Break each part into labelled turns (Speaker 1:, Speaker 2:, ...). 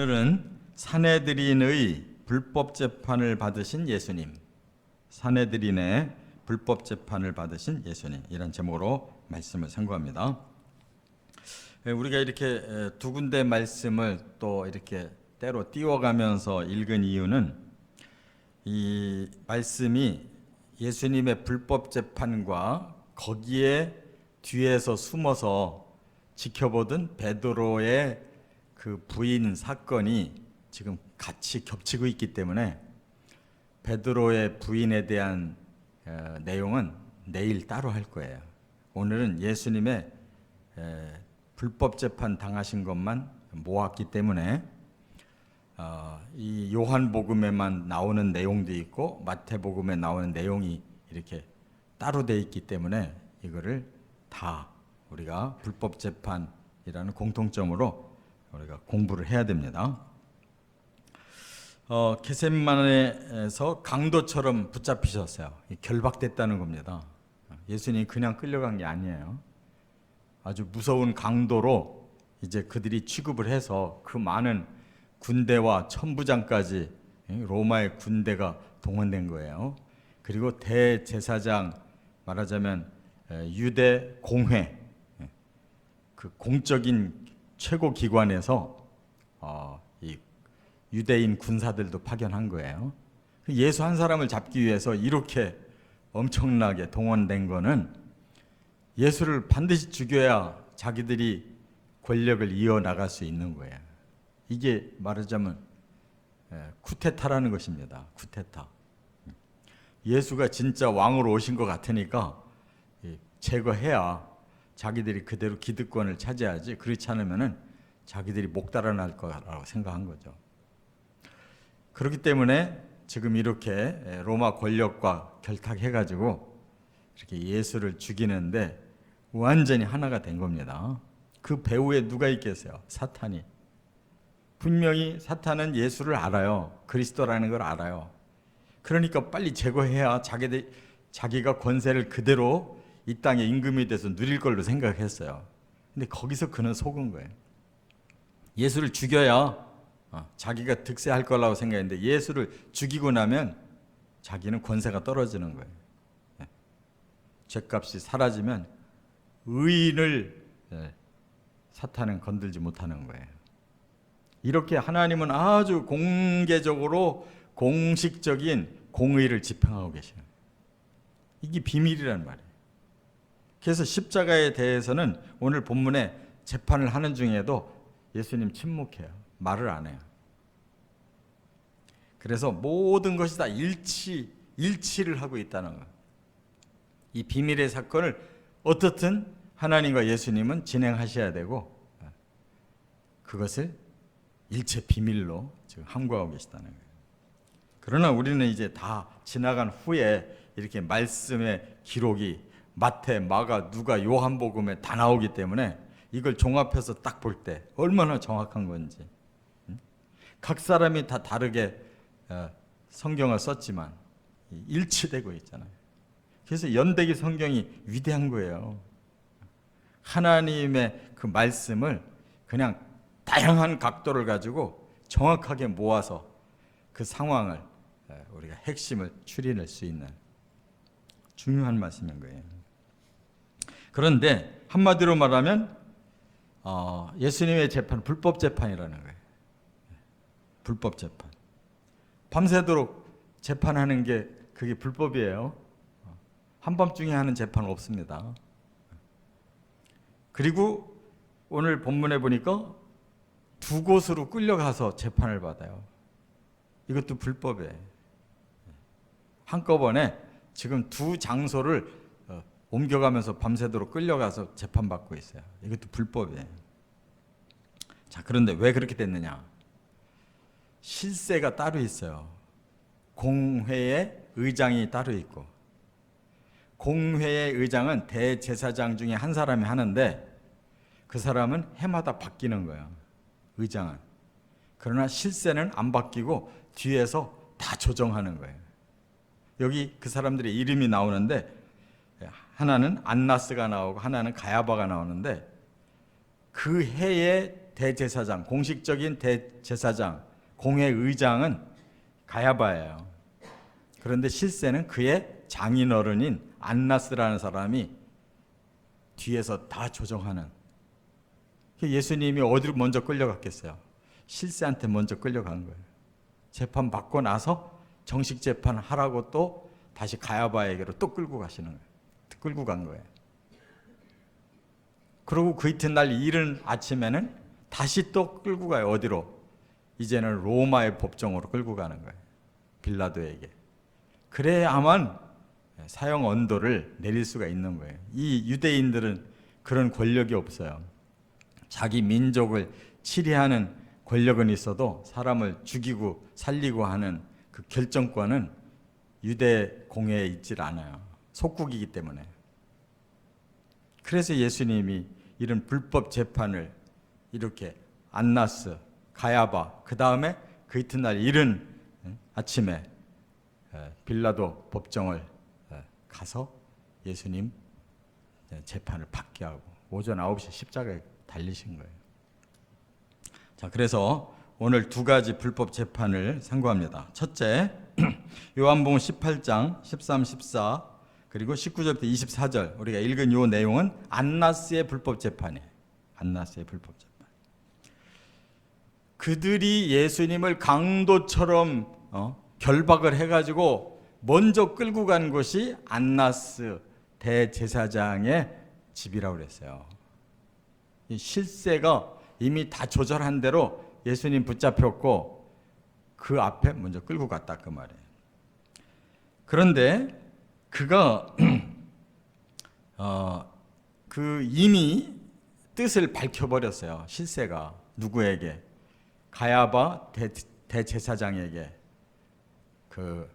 Speaker 1: 오늘은 산헤드린의 불법 재판을 받으신 예수님, 산헤드린의 불법 재판을 받으신 예수님, 이런 제목으로 말씀을 선고합니다. 우리가 이렇게 두 군데 말씀을 또 이렇게 때로 띄워가면서 읽은 이유는 이 말씀이 예수님의 불법 재판과 거기에 뒤에서 숨어서 지켜보던 베드로의 그 부인 사건이 지금 같이 겹치고 있기 때문에 베드로의 부인에 대한 내용은 내일 따로 할 거예요. 오늘은 예수님의 불법 재판 당하신 것만 모았기 때문에 이 요한복음에만 나오는 내용도 있고 마태복음에 나오는 내용이 이렇게 따로 돼 있기 때문에 이거를 다 우리가 불법 재판이라는 공통점으로 우리가 공부를 해야 됩니다. 겟세마네에서 강도처럼 붙잡히셨어요. 결박됐다는 겁니다. 예수님이 그냥 끌려간 게 아니에요. 아주 무서운 강도로 이제 그들이 취급을 해서 그 많은 군대와 천부장까지 로마의 군대가 동원된 거예요. 그리고 대제사장, 말하자면 유대 공회, 그 공적인 최고 기관에서 이 유대인 군사들도 파견한 거예요. 예수 한 사람을 잡기 위해서 이렇게 엄청나게 동원된 거는 예수를 반드시 죽여야 자기들이 권력을 이어나갈 수 있는 거예요. 이게 말하자면 쿠데타라는 것입니다. 쿠데타. 예수가 진짜 왕으로 오신 것 같으니까 제거해야 자기들이 그대로 기득권을 차지하지, 그렇지 않으면 자기들이 목 달아날 거라고 생각한 거죠. 그렇기 때문에 지금 이렇게 로마 권력과 결탁해가지고 이렇게 예수를 죽이는데 완전히 하나가 된 겁니다. 그 배후에 누가 있겠어요? 사탄이. 분명히 사탄은 예수를 알아요. 그리스도라는 걸 알아요. 그러니까 빨리 제거해야 자기가 권세를 그대로 이 땅의 임금이 돼서 누릴 걸로 생각했어요. 근데 거기서 그는 속은 거예요. 예수를 죽여야 자기가 득세할 거라고 생각했는데 예수를 죽이고 나면 자기는 권세가 떨어지는 거예요. 죗값이 사라지면 의인을 사탄은 건들지 못하는 거예요. 이렇게 하나님은 아주 공개적으로 공식적인 공의를 집행하고 계시는 거예요. 이게 비밀이란 말이에요. 그래서 십자가에 대해서는 오늘 본문에 재판을 하는 중에도 예수님 침묵해요. 말을 안 해요. 그래서 모든 것이 다 일치를 하고 있다는 거예요. 이 비밀의 사건을 어떻든 하나님과 예수님은 진행하셔야 되고 그것을 일체 비밀로 지금 함구하고 계시다는 거예요. 그러나 우리는 이제 다 지나간 후에 이렇게 말씀의 기록이 마태, 마가, 누가, 요한복음에 다 나오기 때문에 이걸 종합해서 딱 볼 때 얼마나 정확한 건지. 각 사람이 다 다르게 성경을 썼지만 일치되고 있잖아요. 그래서 연대기 성경이 위대한 거예요. 하나님의 그 말씀을 그냥 다양한 각도를 가지고 정확하게 모아서 그 상황을 우리가 핵심을 추려낼 수 있는 중요한 말씀인 거예요. 그런데 한마디로 말하면 예수님의 재판, 불법 재판이라는 거예요. 불법 재판. 밤새도록 재판하는 게 그게 불법이에요. 한밤중에 하는 재판은 없습니다. 그리고 오늘 본문에 보니까 두 곳으로 끌려가서 재판을 받아요. 이것도 불법이에요. 한꺼번에 지금 두 장소를 옮겨가면서 밤새도록 끌려가서 재판받고 있어요. 이것도 불법이에요. 자, 그런데 왜 그렇게 됐느냐? 실세가 따로 있어요. 공회의 의장이 따로 있고, 공회의 의장은 대제사장 중에 한 사람이 하는데 그 사람은 해마다 바뀌는 거예요. 의장은. 그러나 실세는 안 바뀌고 뒤에서 다 조정하는 거예요. 여기 그 사람들의 이름이 나오는데 하나는 안나스가 나오고 하나는 가야바가 나오는데 그 해의 대제사장, 공식적인 대제사장, 공회의장은 가야바예요. 그런데 실세는 그의 장인어른인 안나스라는 사람이 뒤에서 다 조정하는. 예수님이 어디로 먼저 끌려갔겠어요? 실세한테 먼저 끌려간 거예요. 재판 받고 나서 정식 재판 하라고 또 다시 가야바에게로 또 끌고 가시는 거예요. 끌고 간 거예요. 그리고 그 이튿날 이른 아침에는 다시 또 끌고 가요. 어디로? 이제는 로마의 법정으로 끌고 가는 거예요. 빌라도에게. 그래야만 사형 언도를 내릴 수가 있는 거예요. 이 유대인들은 그런 권력이 없어요. 자기 민족을 치리하는 권력은 있어도 사람을 죽이고 살리고 하는 그 결정권은 유대 공회에 있질 않아요. 속국이기 때문에. 그래서 예수님이 이런 불법 재판을 이렇게 안나스, 가야바, 그 다음에 그 이튿날 이른 아침에 빌라도 법정을 가서 예수님 재판을 받게 하고 오전 9시 십자가에 달리신 거예요. 자, 그래서 오늘 두 가지 불법 재판을 상고합니다. 첫째, 요한복음 18장 13, 14 그리고 19절부터 24절 우리가 읽은 요 내용은 안나스의 불법 재판이에요. 안나스의 불법 재판. 그들이 예수님을 강도처럼 결박을 해가지고 먼저 끌고 간 곳이 안나스 대제사장의 집이라고 그랬어요. 이 실세가 이미 다 조절한 대로 예수님 붙잡혔고 그 앞에 먼저 끌고 갔다 그 말이에요. 그런데 그가 그 이미 뜻을 밝혀버렸어요. 실세가 누구에게? 가야바 대제사장에게, 그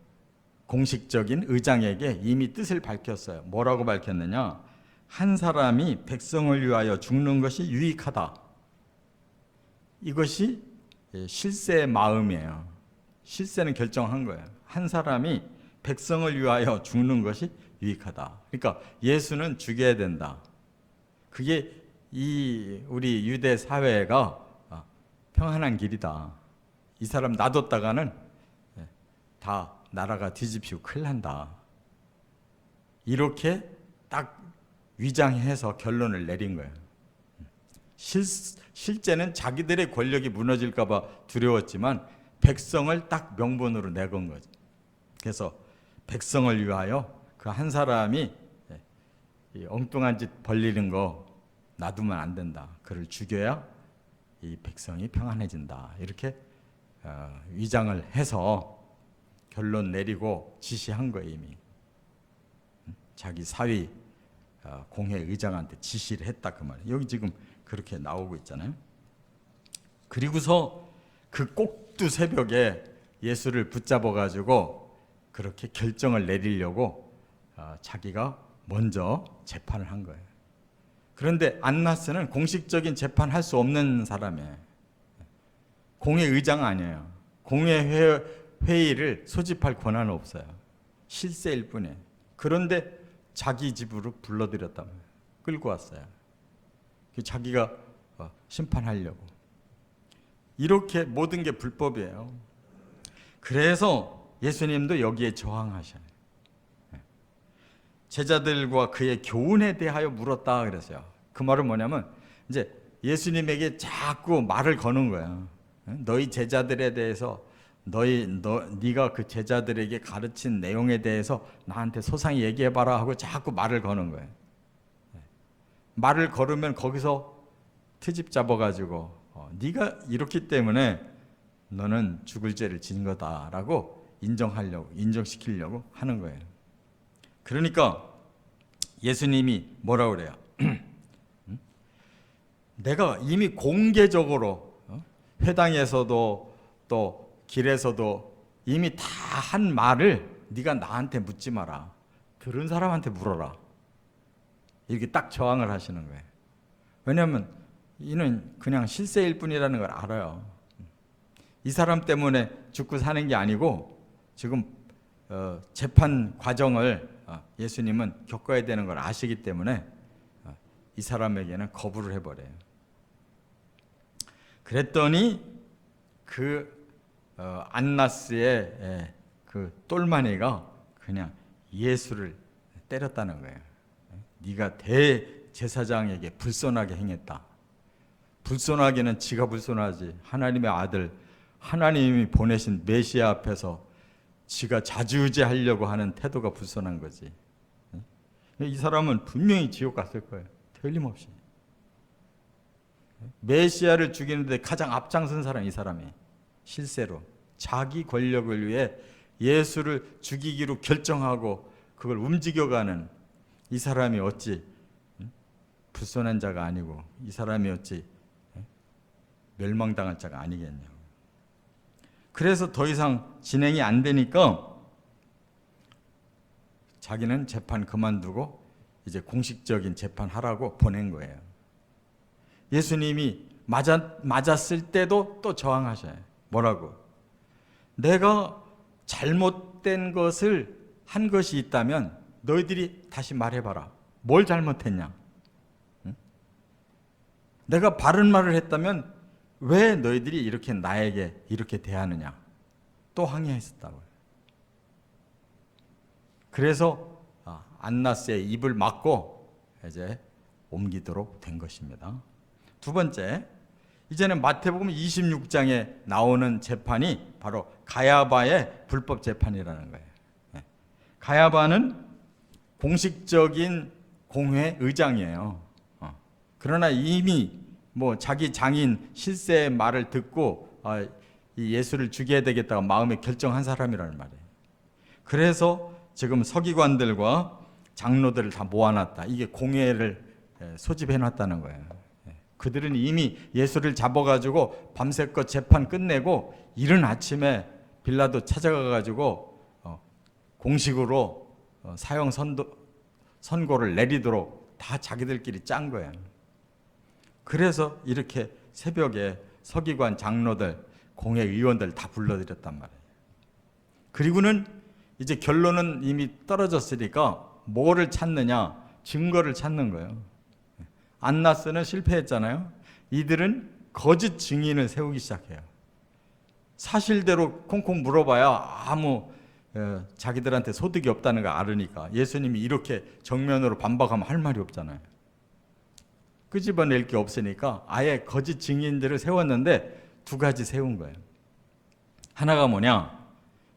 Speaker 1: 공식적인 의장에게 이미 뜻을 밝혔어요. 뭐라고 밝혔느냐? 한 사람이 백성을 위하여 죽는 것이 유익하다. 이것이 실세의 마음이에요. 실세는 결정한 거예요. 한 사람이 백성을 위하여 죽는 것이 유익하다. 그러니까 예수는 죽여야 된다. 그게 이 우리 유대 사회가 평안한 길이다. 이 사람 놔뒀다가는 다 나라가 뒤집히고 큰일 난다. 이렇게 딱 위장해서 결론을 내린 거예요. 실제는 자기들의 권력이 무너질까 봐 두려웠지만 백성을 딱 명분으로 내건 거죠. 그래서 백성을 위하여 그 한 사람이 엉뚱한 짓 벌리는 거 놔두면 안 된다. 그를 죽여야 이 백성이 평안해진다. 이렇게 위장을 해서 결론 내리고 지시한 거예요. 이미 자기 사위 공회 의장한테 지시를 했다 그 말이에요. 여기 지금 그렇게 나오고 있잖아요. 그리고서 그 꼭두 새벽에 예수를 붙잡아 가지고 그렇게 결정을 내리려고 자기가 먼저 재판을 한 거예요. 그런데 안나스는 공식적인 재판할 수 없는 사람이에요. 공회 의장 아니에요. 공회 회의를 소집할 권한은 없어요. 실세일 뿐이에요. 그런데 자기 집으로 불러들였단 말이에요. 끌고 왔어요. 자기가 심판하려고. 이렇게 모든 게 불법이에요. 그래서 예수님도 여기에 저항하셔요. 제자들과 그의 교훈에 대하여 물었다 그랬어요. 그 말은 뭐냐면 이제 예수님에게 자꾸 말을 거는 거예요. 너희 제자들에 대해서 네가 그 제자들에게 가르친 내용에 대해서 나한테 소상히 얘기해봐라 하고 자꾸 말을 거는 거예요. 말을 걸으면 거기서 트집 잡아가지고 네가 이렇기 때문에 너는 죽을 죄를 진 거다라고 인정시키려고 하는 거예요. 그러니까 예수님이 뭐라 그래요? 내가 이미 공개적으로 회당에서도 또 길에서도 이미 다 한 말을 네가 나한테 묻지 마라. 들은 사람한테 물어라. 이렇게 딱 저항을 하시는 거예요. 왜냐하면 이는 그냥 실세일 뿐이라는 걸 알아요. 이 사람 때문에 죽고 사는 게 아니고 지금 재판 과정을 예수님은 겪어야 되는 걸 아시기 때문에 이 사람에게는 거부를 해버려요. 그랬더니 안나스의 그 똘마니가 그냥 예수를 때렸다는 거예요. 네가 대제사장에게 불손하게 행했다. 불손하기는 지가 불손하지. 하나님의 아들, 하나님이 보내신 메시아 앞에서 지가 자주우지하려고 하는 태도가 불손한 거지. 이 사람은 분명히 지옥 갔을 거예요. 틀림없이. 메시아를 죽이는데 가장 앞장선 사람이 이 사람이. 실세로 자기 권력을 위해 예수를 죽이기로 결정하고 그걸 움직여가는 이 사람이 어찌 불손한 자가 아니고 이 사람이 어찌 멸망당할 자가 아니겠냐고. 그래서 더 이상 진행이 안 되니까 자기는 재판 그만두고 이제 공식적인 재판하라고 보낸 거예요. 예수님이 맞았을 때도 또 저항하셔요. 뭐라고? 내가 잘못된 것을 한 것이 있다면 너희들이 다시 말해봐라. 뭘 잘못했냐? 응? 내가 바른 말을 했다면 왜 너희들이 이렇게 나에게 이렇게 대하느냐? 또 항의했었다고요. 그래서 안나스의 입을 막고 이제 옮기도록 된 것입니다. 두 번째, 이제는 마태복음 26장에 나오는 재판이 바로 가야바의 불법 재판이라는 거예요. 가야바는 공식적인 공회 의장이에요. 그러나 이미 자기 장인 실세의 말을 듣고 이 예수를 죽여야 되겠다고 마음에 결정한 사람이라는 말이에요. 그래서 지금 서기관들과 장로들을 다 모아놨다. 이게 공회를 소집해놨다는 거예요. 그들은 이미 예수를 잡아가지고 밤새껏 재판 끝내고 이른 아침에 빌라도 찾아가가지고 공식으로 사형 선고를 내리도록 다 자기들끼리 짠 거예요. 그래서 이렇게 새벽에 서기관, 장로들, 공회 의원들 다 불러들였단 말이에요. 그리고는 이제 결론은 이미 떨어졌으니까 뭐를 찾느냐? 증거를 찾는 거예요. 안나스는 실패했잖아요. 이들은 거짓 증인을 세우기 시작해요. 사실대로 콩콩 물어봐야 아무 자기들한테 소득이 없다는 걸 알으니까. 예수님이 이렇게 정면으로 반박하면 할 말이 없잖아요. 끄집어낼 게 없으니까 아예 거짓 증인들을 세웠는데 두 가지 세운 거예요. 하나가 뭐냐?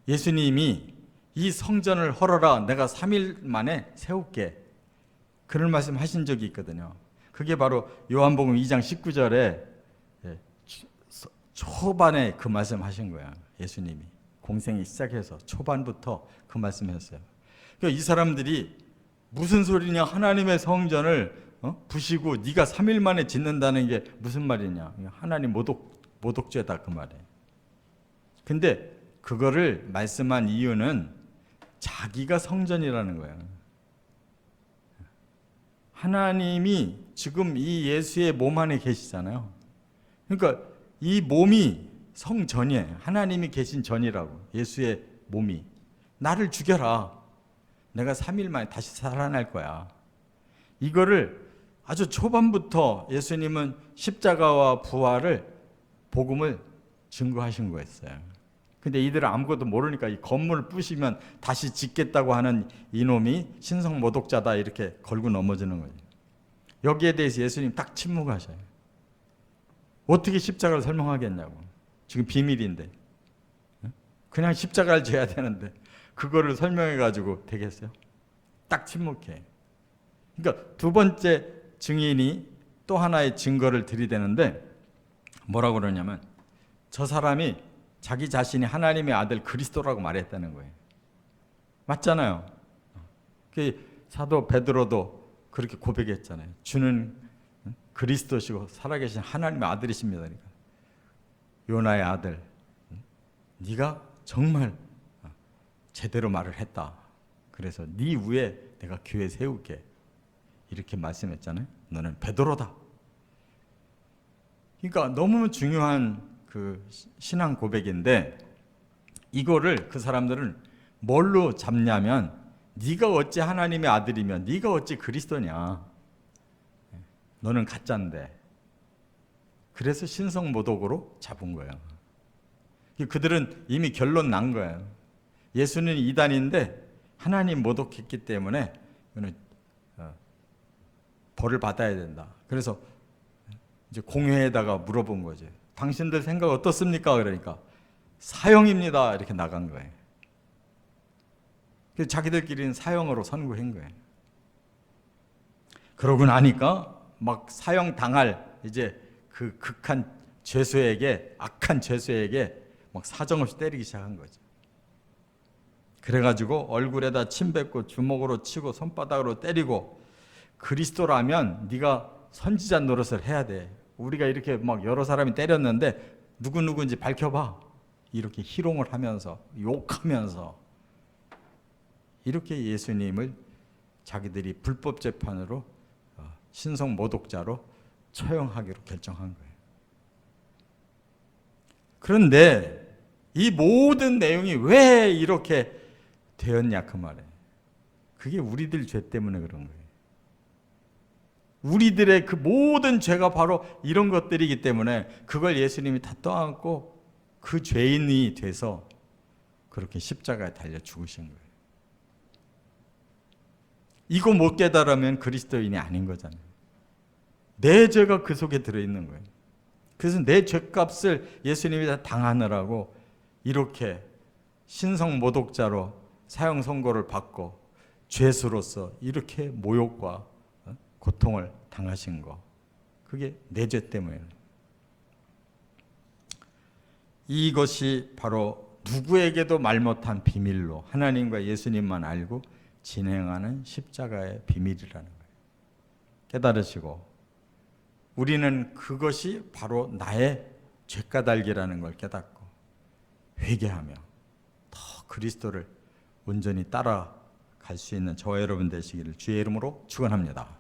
Speaker 1: 예수님이 이 성전을 헐어라, 내가 3일 만에 세울게. 그런 말씀 하신 적이 있거든요. 그게 바로 요한복음 2장 19절에 초반에 그 말씀 하신 거야. 예수님이 공생이 시작해서 초반부터 그 말씀했어요. 그러니까 이 사람들이 무슨 소리냐? 하나님의 성전을 부시고 네가 3일 만에 짓는다는 게 무슨 말이냐? 하나님 모독죄다 그 말이에요. 근데 그거를 말씀한 이유는 자기가 성전이라는 거예요. 하나님이 지금 이 예수의 몸 안에 계시잖아요. 그러니까 이 몸이 성전이에요. 하나님이 계신 전이라고. 예수의 몸이. 나를 죽여라. 내가 3일 만에 다시 살아날 거야. 이거를 아주 초반부터 예수님은 십자가와 부활을 복음을 증거하신 거였어요. 근데 이들은 아무것도 모르니까 이 건물을 부시면 다시 짓겠다고 하는 이놈이 신성 모독자다 이렇게 걸고 넘어지는 거예요. 여기에 대해서 예수님 딱 침묵하셔요. 어떻게 십자가를 설명하겠냐고. 지금 비밀인데. 그냥 십자가를 져야 되는데 그거를 설명해가지고 되겠어요? 딱 침묵해. 그러니까 두 번째 증인이 또 하나의 증거를 들이대는데 뭐라고 그러냐면 저 사람이 자기 자신이 하나님의 아들 그리스도라고 말했다는 거예요. 맞잖아요. 사도 베드로도 그렇게 고백했잖아요. 주는 그리스도시고 살아계신 하나님의 아들이십니다. 그러니까 요나의 아들, 네가 정말 제대로 말을 했다. 그래서 네 위에 내가 교회 세울게. 이렇게 말씀했잖아요. 너는 베드로다. 그러니까 너무 중요한 그 신앙 고백인데 이거를 그 사람들은 뭘로 잡냐면 네가 어찌 하나님의 아들이면 네가 어찌 그리스도냐. 너는 가짜인데. 그래서 신성모독으로 잡은 거예요. 그들은 이미 결론 난 거예요. 예수는 이단인데 하나님 모독했기 때문에 벌을 받아야 된다. 그래서 이제 공회에다가 물어본 거죠. 당신들 생각 어떻습니까? 그러니까 사형입니다. 이렇게 나간 거예요. 그래서 자기들끼리는 사형으로 선고한 거예요. 그러고 나니까 막 사형 당할 이제 그 극한 죄수에게, 악한 죄수에게 막 사정없이 때리기 시작한 거죠. 그래가지고 얼굴에다 침 뱉고 주먹으로 치고 손바닥으로 때리고, 그리스도라면 네가 선지자 노릇을 해야 돼. 우리가 이렇게 막 여러 사람이 때렸는데 누구누구인지 밝혀봐. 이렇게 희롱을 하면서 욕하면서 이렇게 예수님을 자기들이 불법 재판으로 신성 모독자로 처형하기로 결정한 거예요. 그런데 이 모든 내용이 왜 이렇게 되었냐 그 말이에요. 그게 우리들 죄 때문에 그런 거예요. 우리들의 그 모든 죄가 바로 이런 것들이기 때문에 그걸 예수님이 다 떠안고 그 죄인이 돼서 그렇게 십자가에 달려 죽으신 거예요. 이거 못 깨달으면 그리스도인이 아닌 거잖아요. 내 죄가 그 속에 들어있는 거예요. 그래서 내 죄값을 예수님이 다 당하느라고 이렇게 신성 모독자로 사형 선고를 받고 죄수로서 이렇게 모욕과 고통을 당하신 거, 그게 내 죄 때문이에요. 이것이 바로 누구에게도 말 못한 비밀로 하나님과 예수님만 알고 진행하는 십자가의 비밀이라는 거예요. 깨달으시고 우리는 그것이 바로 나의 죄까닭이라는 걸 깨닫고 회개하며 더 그리스도를 온전히 따라갈 수 있는 저와 여러분 되시기를 주의 이름으로 축원합니다.